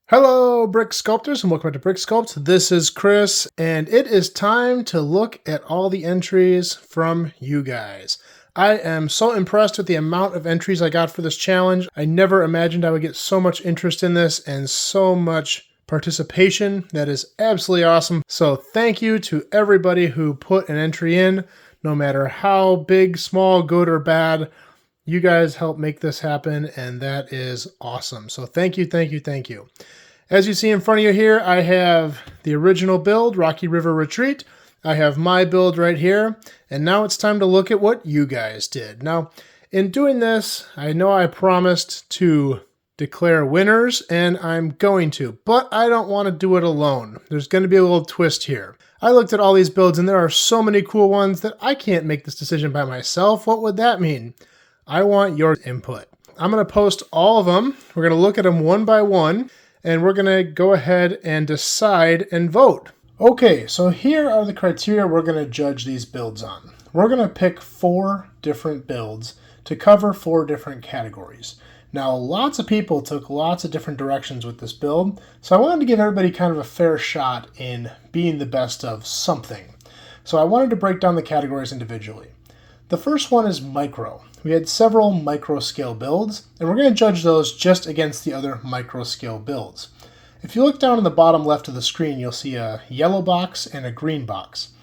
Hello, Brick Sculptors, and welcome to Brick Sculpt. This is Chris, and it is time to look at all the entries from you guys. I am so impressed with the amount of entries I got for this challenge. I never imagined I would get so much interest in this and so much participation. That is absolutely awesome. So thank you to everybody who put an entry in, no matter how big, small, good, or bad. You guys helped make this happen, and that is awesome. So thank you, thank you, thank you. As you see in front of you here, I have the original build, Rocky River Retreat. I have my build right here, and now it's time to look at what you guys did. Now, in doing this, I know I promised to declare winners, and I'm going to, but I don't want to do it alone. There's going to be a little twist here. I looked at all these builds, and there are so many cool ones that I can't make this decision by myself. What would that mean? I want your input. I'm going to post all of them. We're going to look at them one by one, and we're going to go ahead and decide and vote. Okay, so here are the criteria we're going to judge these builds on. We're going to pick 4 different builds to cover 4 different categories. Now, lots of people took lots of different directions with this build, so I wanted to give everybody kind of a fair shot in being the best of something. So I wanted to break down the categories individually. The first one is micro. We had several micro scale builds, and we're going to judge those just against the other micro scale builds. If you look down in the bottom left of the screen, you'll see a yellow box and a green box.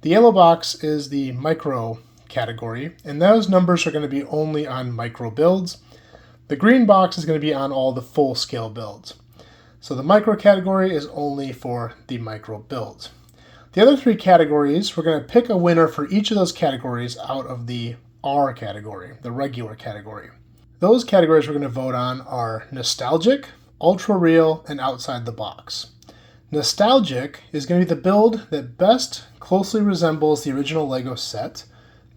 The yellow box is the micro category, and those numbers are going to be only on micro builds. The green box is going to be on all the full scale builds. So the micro category is only for the micro builds. The other 3 categories, we're going to pick a winner for each of those categories out of the R category, the regular category. Those categories we're going to vote on are nostalgic, ultra real, and outside the box. Nostalgic is going to be the build that best closely resembles the original Lego set.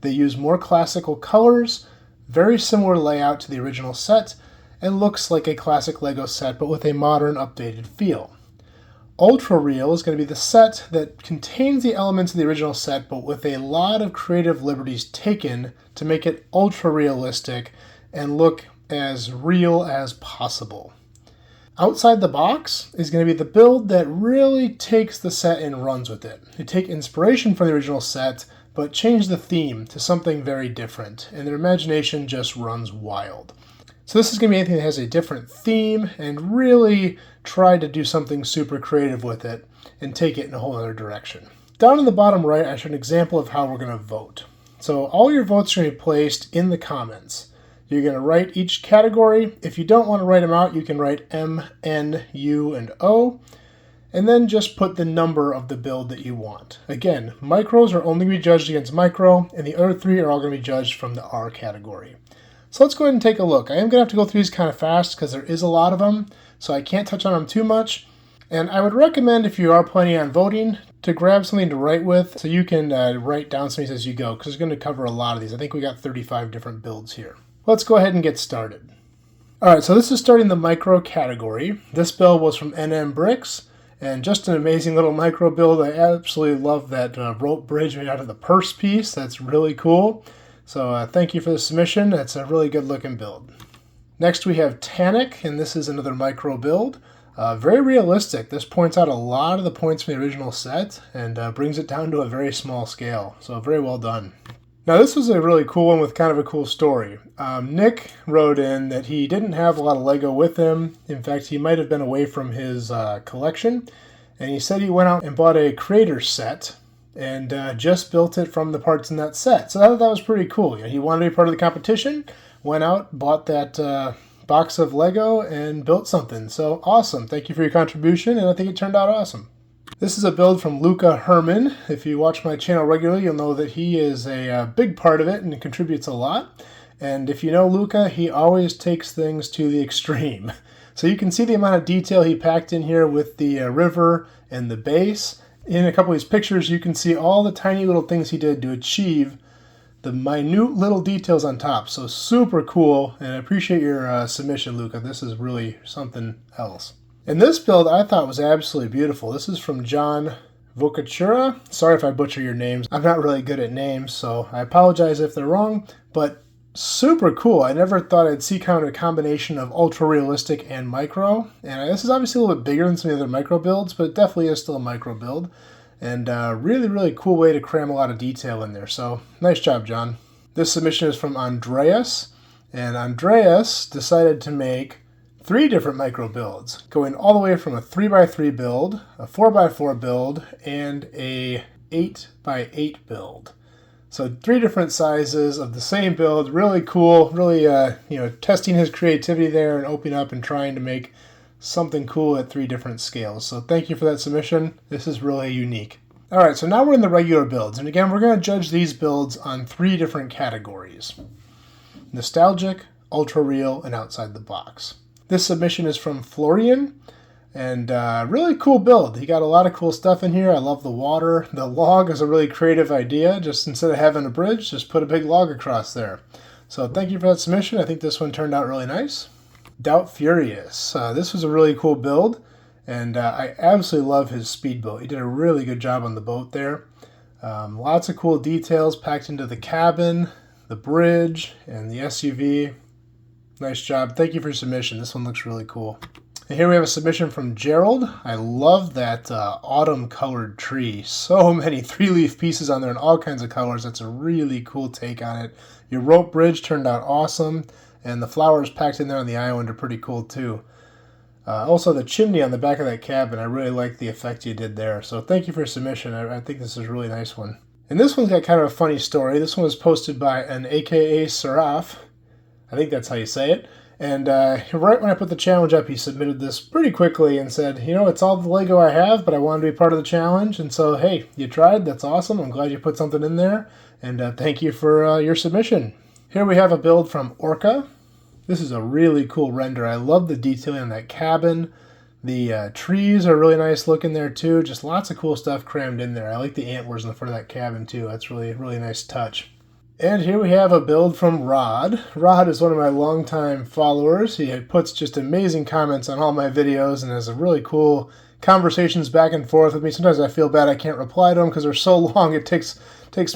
They use more classical colors, very similar layout to the original set, and looks like a classic Lego set but with a modern updated feel. Ultra Real is going to be the set that contains the elements of the original set, but with a lot of creative liberties taken to make it ultra realistic and look as real as possible. Outside the Box is going to be the build that really takes the set and runs with it. They take inspiration from the original set, but change the theme to something very different, and their imagination just runs wild. So this is going to be anything that has a different theme and really try to do something super creative with it and take it in a whole other direction. Down in the bottom right, I showed an example of how we're going to vote. So all your votes are going to be placed in the comments. You're going to write each category. If you don't want to write them out, you can write M, N, U, and O, and then just put the number of the build that you want. Again, micros are only going to be judged against micro, and the other 3 are all going to be judged from the R category. So let's go ahead and take a look. I am going to have to go through these kind of fast because there is a lot of them, so I can't touch on them too much. And I would recommend, if you are planning on voting, to grab something to write with so you can write down some of these as you go, because it's going to cover a lot of these. I think we got 35 different builds here. Let's go ahead and get started. Alright, so this is starting the micro category. This build was from NM Bricks, and just an amazing little micro build. I absolutely love that rope bridge made out of the purse piece. That's really cool. So thank you for the submission. That's a really good looking build. Next we have Tannic, and this is another micro build. Very realistic. This points out a lot of the points from the original set and brings it down to a very small scale. So very well done. Now this was a really cool one with kind of a cool story. Nick wrote in that he didn't have a lot of Lego with him. In fact, he might have been away from his collection. And he said he went out and bought a creator set and just built it from the parts in that set. So I thought that was pretty cool. You know, he wanted to be part of the competition, went out, bought that box of Lego, and built something. So awesome. Thank you for your contribution, and I think it turned out awesome. This is a build from Luca Herman. If you watch my channel regularly, you'll know that he is a big part of it and contributes a lot. And if you know Luca, he always takes things to the extreme. So you can see the amount of detail he packed in here with the river and the base. In a couple of these pictures, you can see all the tiny little things he did to achieve the minute little details on top. So super cool, and I appreciate your submission, Luca. This is really something else. And this build I thought was absolutely beautiful. This is from John Vocacura. Sorry if I butcher your names. I'm not really good at names, so I apologize if they're wrong, but Super cool. I never thought I'd see kind of a combination of ultra realistic and micro. And this is obviously a little bit bigger than some of the other micro builds, but it definitely is still a micro build. And really, really cool way to cram a lot of detail in there. So nice job, John. This submission is from Andreas. And Andreas decided to make 3 different micro builds, going all the way from a 3x3 build, a 4x4 build, and a 8x8 build. So 3 different sizes of the same build. Really cool. Really, testing his creativity there and opening up and trying to make something cool at 3 different scales. So thank you for that submission. This is really unique. All right, so now we're in the regular builds. And again, we're going to judge these builds on 3 different categories: nostalgic, ultra real, and outside the box. This submission is from Florian. And really cool build. He got a lot of cool stuff in here. I love the water. The log is a really creative idea. Just instead of having a bridge, just put a big log across there. So thank you for that submission. I think this one turned out really nice. Doubt Furious. This was a really cool build. And I absolutely love his speedboat. He did a really good job on the boat there. Lots of cool details packed into the cabin, the bridge, and the SUV. Nice job. Thank you for your submission. This one looks really cool. And here we have a submission from Gerald. I love that autumn colored tree. So many 3-leaf pieces on there in all kinds of colors. That's a really cool take on it. Your rope bridge turned out awesome. And the flowers packed in there on the island are pretty cool too. Also the chimney on the back of that cabin, I really like the effect you did there. So thank you for your submission. I think this is a really nice one. And this one's got kind of a funny story. This one was posted by an AKA Seraph. I think that's how you say it. And right when I put the challenge up, he submitted this pretty quickly and said, it's all the Lego I have, but I wanted to be part of the challenge. And so, hey, you tried. That's awesome. I'm glad you put something in there. And thank you for your submission. Here we have a build from Orca. This is a really cool render. I love the detailing on that cabin. The trees are really nice looking there, too. Just lots of cool stuff crammed in there. I like the antlers in the front of that cabin, too. That's really, really nice touch. And here we have a build from Rod. Rod is one of my longtime followers. He puts just amazing comments on all my videos and has a really cool conversations back and forth with me. Sometimes I feel bad I can't reply to them because they're so long. It takes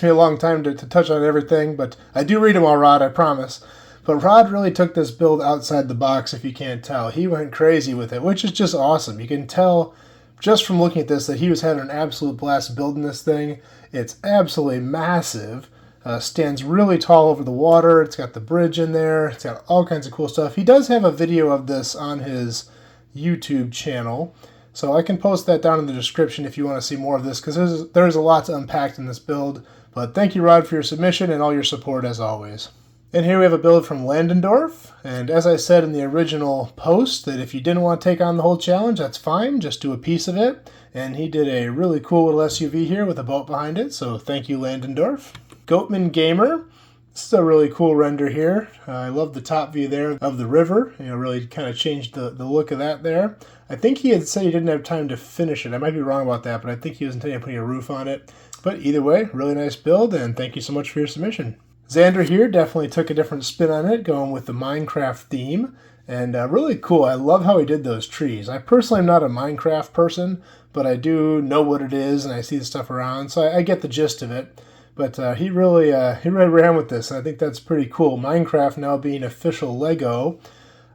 me a long time to touch on everything, but I do read them all, Rod, I promise. But Rod really took this build outside the box, if you can't tell. He went crazy with it, which is just awesome. You can tell just from looking at this that he was having an absolute blast building this thing. It's absolutely massive. Stands really tall over the water. It's got the bridge in there. It's got all kinds of cool stuff. He does have a video of this on his YouTube channel, so I can post that down in the description if you want to see more of this, because there's a lot to unpack in this build. But thank you, Rod, for your submission and all your support as always. And here we have a build from Landendorf. And as I said in the original post, that if you didn't want to take on the whole challenge, that's fine. Just do a piece of it. And he did a really cool little SUV here with a boat behind it. So thank you, Landendorf. Goatman Gamer. This is a really cool render here. I love the top view there of the river. Really kind of changed the look of that there. I think he had said he didn't have time to finish it. I might be wrong about that, but I think he was intending on putting a roof on it. But either way, really nice build, and thank you so much for your submission. Xander here definitely took a different spin on it, going with the Minecraft theme. And really cool. I love how he did those trees. I personally am not a Minecraft person, but I do know what it is, and I see the stuff around, so I get the gist of it. But he really ran with this, and I think that's pretty cool. Minecraft now being official Lego,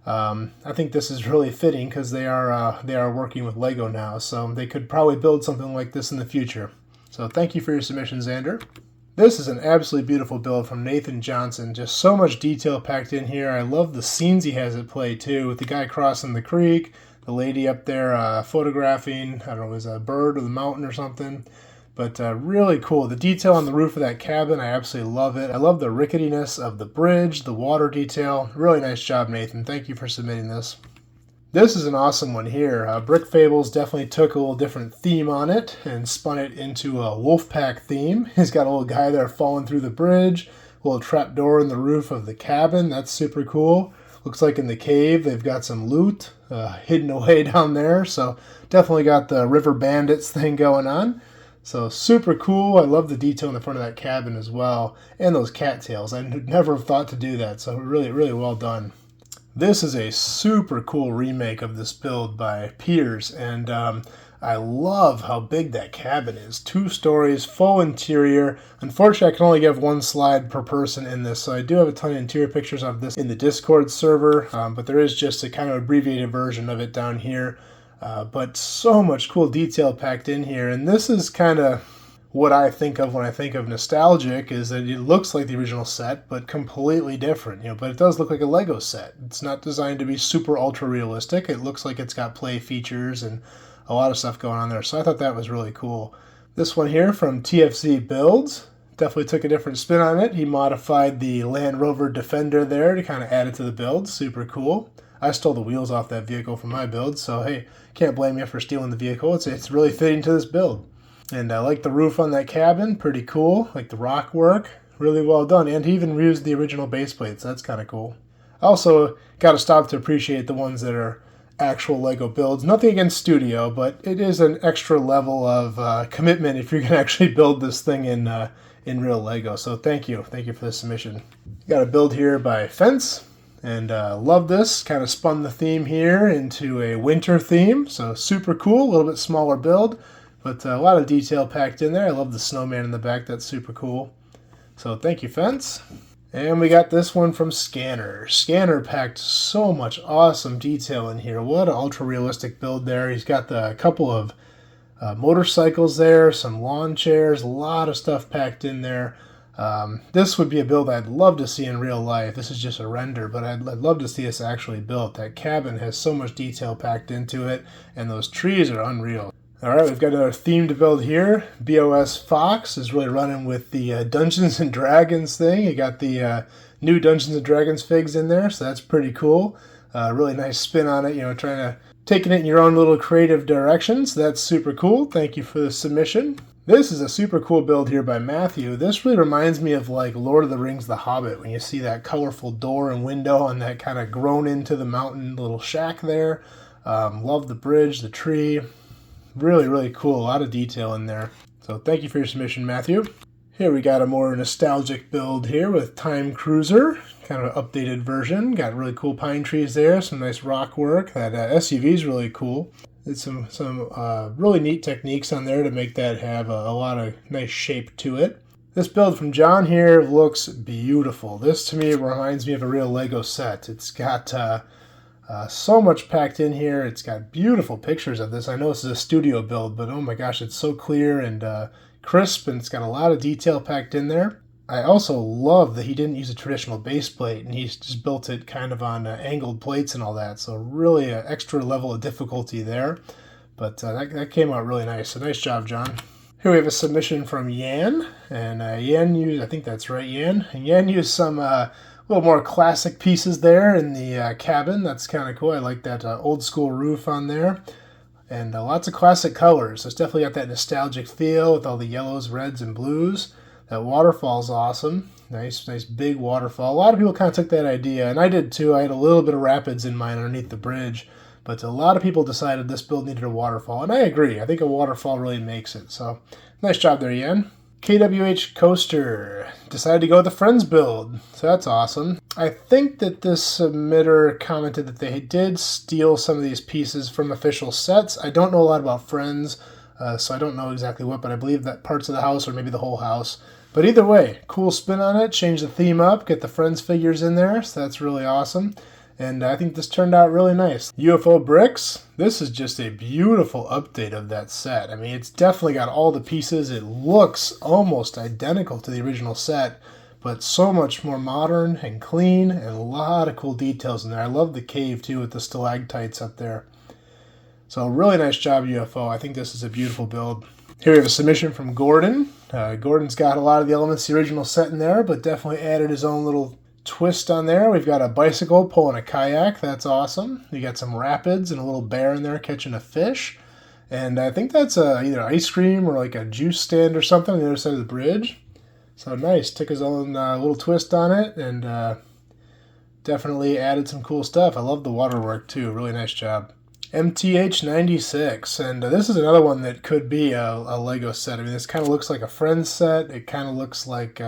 I think this is really fitting because they are working with Lego now, so they could probably build something like this in the future. So thank you for your submission, Xander. This is an absolutely beautiful build from Nathan Johnson. Just so much detail packed in here. I love the scenes he has at play too, with the guy crossing the creek, the lady up there photographing, I don't know, it was a bird or the mountain or something. But really cool. The detail on the roof of that cabin, I absolutely love it. I love the ricketiness of the bridge, the water detail. Really nice job, Nathan. Thank you for submitting this. This is an awesome one here. Brick Fables definitely took a little different theme on it and spun it into a Wolfpack theme. He's got a little guy there falling through the bridge, a little trap door in the roof of the cabin. That's super cool. Looks like in the cave they've got some loot hidden away down there. So definitely got the River Bandits thing going on. So super cool. I love the detail in the front of that cabin as well. And those cattails. I never have thought to do that. So really, really well done. This is a super cool remake of this build by Piers. And I love how big that cabin is. 2 stories, full interior. Unfortunately, I can only give 1 slide per person in this, so I do have a ton of interior pictures of this in the Discord server, but there is just a kind of abbreviated version of it down here. But so much cool detail packed in here, and this is kind of what I think of when I think of nostalgic, is that it looks like the original set, but completely different. But it does look like a Lego set. It's not designed to be super ultra realistic. It looks like it's got play features and a lot of stuff going on there. So I thought that was really cool. This one here from TFC Builds definitely took a different spin on it. He modified the Land Rover Defender there to kind of add it to the build. Super cool. I stole the wheels off that vehicle for my build, so hey, can't blame you for stealing the vehicle. It's really fitting to this build. And I like the roof on that cabin, pretty cool. Like the rock work, really well done. And he even reused the original base plates, that's kind of cool. I also got to stop to appreciate the ones that are actual Lego builds. Nothing against Studio, but it is an extra level of commitment if you're going to actually build this thing in real Lego. So thank you for this submission. Got a build here by Fence. And love this. Kind of spun the theme here into a winter theme. So super cool. A little bit smaller build, but a lot of detail packed in there. I love the snowman in the back. That's super cool. So thank you, Fence. And we got this one from Scanner. Scanner packed so much awesome detail in here. What an ultra realistic build there. He's got a couple of motorcycles there, some lawn chairs, a lot of stuff packed in there. This would be a build I'd love to see in real life. This is just a render, but I'd love to see this actually built. That cabin has so much detail packed into it, and those trees are unreal. Alright, we've got another themed build here. BOS Fox is really running with the Dungeons & Dragons thing. You got the new Dungeons & Dragons figs in there, so that's pretty cool. Really nice spin on it, taking it in your own little creative directions. That's super cool. Thank you for the submission. This is a super cool build here by Matthew. This really reminds me of like Lord of the Rings The Hobbit, when you see that colorful door and window and that kind of grown into the mountain little shack there. Love the bridge, the tree. Really, really cool. A lot of detail in there. So thank you for your submission, Matthew. Here we got a more nostalgic build here with Time Cruiser. Kind of an updated version. Got really cool pine trees there. Some nice rock work. That SUV is really cool. Did some really neat techniques on there to make that have a lot of nice shape to it. This build from John here looks beautiful. This to me reminds me of a real Lego set. It's got so much packed in here. It's got beautiful pictures of this. I know this is a studio build, but oh my gosh, it's so clear and crisp, and it's got a lot of detail packed in there. I also love that he didn't use a traditional base plate, and he's just built it kind of on angled plates and all that. So really an extra level of difficulty there. But that came out really nice. So nice job, John. Here we have a submission from Yan. And Yan used, I think that's right, Yan. And Yan used some little more classic pieces there in the cabin. That's kind of cool. I like that old school roof on there. And lots of classic colors. It's definitely got that nostalgic feel with all the yellows, reds, and blues. That waterfall's awesome. Nice big waterfall. A lot of people kind of took that idea, and I did too. I had a little bit of rapids in mine underneath the bridge, but a lot of people decided this build needed a waterfall, and I agree. I think a waterfall really makes it. So nice job there, Yan. KWH Coaster decided to go with the Friends build, so that's awesome. I think that this submitter commented that they did steal some of these pieces from official sets. I don't know a lot about Friends, so I don't know exactly what, but I believe that parts of the house or maybe the whole house. But either way, cool spin on it, change the theme up, get the Friends figures in there, so that's really awesome. And I think this turned out really nice. UFO Bricks, this is just a beautiful update of that set. I mean, it's definitely got all the pieces. It looks almost identical to the original set, but so much more modern and clean, and a lot of cool details in there. I love the cave too with the stalactites up there. So really nice job, UFO. I think this is a beautiful build. Here we have a submission from Gordon. Gordon's got a lot of the elements of the original set in there, but definitely added his own little twist on there. We've got a bicycle pulling a kayak. That's awesome. We got some rapids and a little bear in there catching a fish. And I think that's either ice cream or like a juice stand or something on the other side of the bridge. So nice. Took his own little twist on it and definitely added some cool stuff. I love the waterwork too. Really nice job. MTH96, and this is another one that could be a Lego set. I mean, this kind of looks like a Friends set. It kind of looks like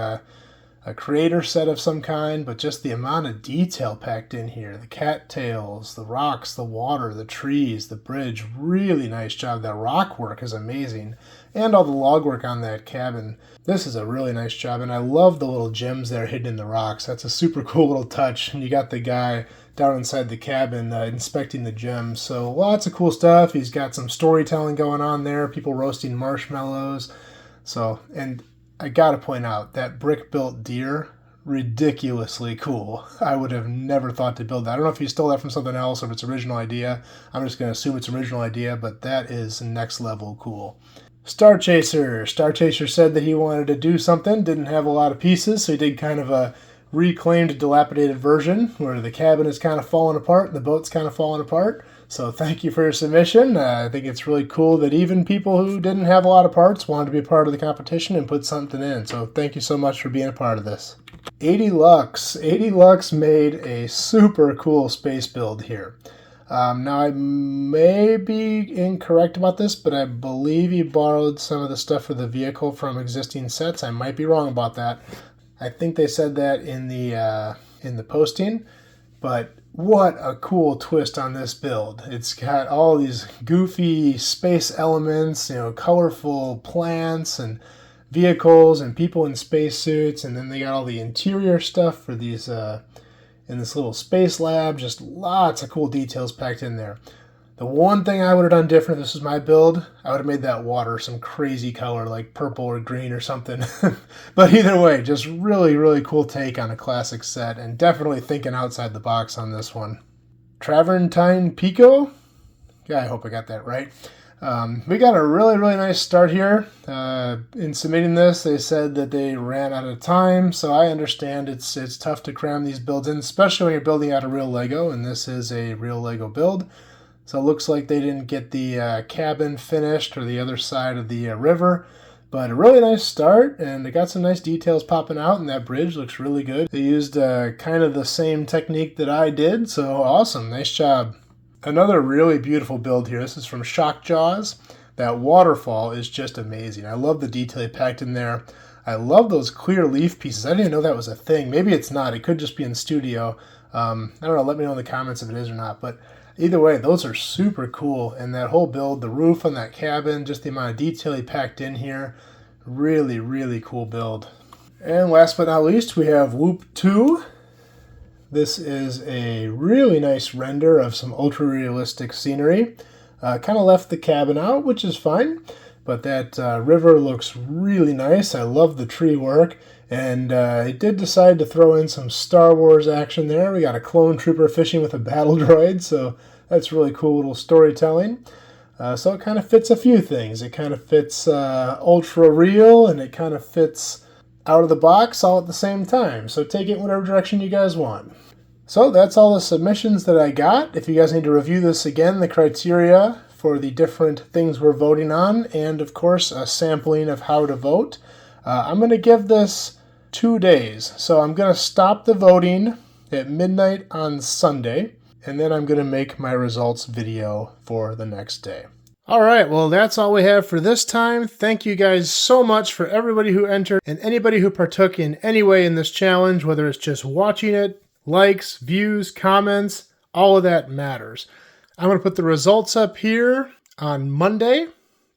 a creator set of some kind, but just the amount of detail packed in here. The cattails, the rocks, the water, the trees, the bridge. Really nice job. That rock work is amazing. And all the log work on that cabin. This is a really nice job, and I love the little gems that are hidden in the rocks. That's a super cool little touch. And you got the guy down inside the cabin inspecting the gems. So lots of cool stuff. He's got some storytelling going on there. People roasting marshmallows. So, and I gotta point out, that brick-built deer, ridiculously cool. I would have never thought to build that. I don't know if he stole that from something else or if it's original idea. I'm just going to assume it's original idea, but that is next level cool. Star Chaser. Star Chaser said that he wanted to do something, didn't have a lot of pieces, so he did kind of a reclaimed, dilapidated version where the cabin is kind of falling apart and the boat's kind of falling apart. So thank you for your submission. I think it's really cool that even people who didn't have a lot of parts wanted to be a part of the competition and put something in. So thank you so much for being a part of this. 80 Lux. 80 Lux made a super cool space build here. Now, I may be incorrect about this, but I believe he borrowed some of the stuff for the vehicle from existing sets. I might be wrong about that. I think they said that in the posting, but what a cool twist on this build. It's got all these goofy space elements, colorful plants and vehicles and people in spacesuits, and then they got all the interior stuff for these in this little space lab. Just lots of cool details packed in there. The one thing I would have done different, if this was my build, I would have made that water some crazy color like purple or green or something. But either way, just really, really cool take on a classic set, and definitely thinking outside the box on this one. Travertine Pico? Yeah, I hope I got that right. We got a really, really nice start here. In submitting this, they said that they ran out of time, so I understand it's tough to cram these builds in, especially when you're building out a real Lego, and this is a real Lego build. So it looks like they didn't get the cabin finished or the other side of the river, but a really nice start, and they got some nice details popping out, and that bridge looks really good. They used kind of the same technique that I did, so awesome, nice job. Another really beautiful build here. This is from Shock Jaws. That waterfall is just amazing. I love the detail packed in there. I love those clear leaf pieces. I didn't even know that was a thing. Maybe it's not. It could just be in studio. I don't know. Let me know in the comments if it is or not. But either way, those are super cool. And that whole build, the roof on that cabin, just the amount of detail he packed in here. Really, really cool build. And last but not least, we have Whoop 2. This is a really nice render of some ultra-realistic scenery. Kind of left the cabin out, which is fine, but that river looks really nice. I love the tree work, and it did decide to throw in some Star Wars action there. We got a clone trooper fishing with a battle droid, so that's really cool little storytelling. So it kind of fits a few things. It kind of fits ultra-real, and it kind of fits out of the box all at the same time. So take it in whatever direction you guys want. So that's all the submissions that I got. If you guys need to review this again, the criteria for the different things we're voting on, and of course a sampling of how to vote, I'm going to give this 2 days. So I'm going to stop the voting at midnight on Sunday, and then I'm going to make my results video for the next day. All right, well, that's all we have for this time. Thank you guys so much for everybody who entered and anybody who partook in any way in this challenge, whether it's just watching it, likes, views, comments, all of that matters. I'm going to put the results up here on Monday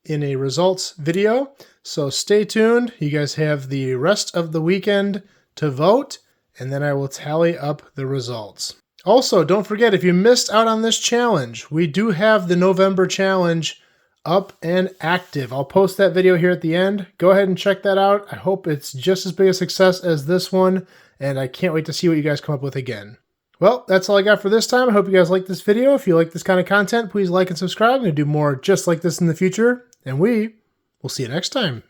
in a results video, so stay tuned. You guys have the rest of the weekend to vote, and then I will tally up the results. Also, don't forget, if you missed out on this challenge, we do have the November challenge up and active. I'll post that video here at the end. Go ahead and check that out. I hope it's just as big a success as this one, and I can't wait to see what you guys come up with again. Well, that's all I got for this time. I hope you guys like this video. If you like this kind of content, please like and subscribe. I'm going to do more just like this in the future, and we will see you next time.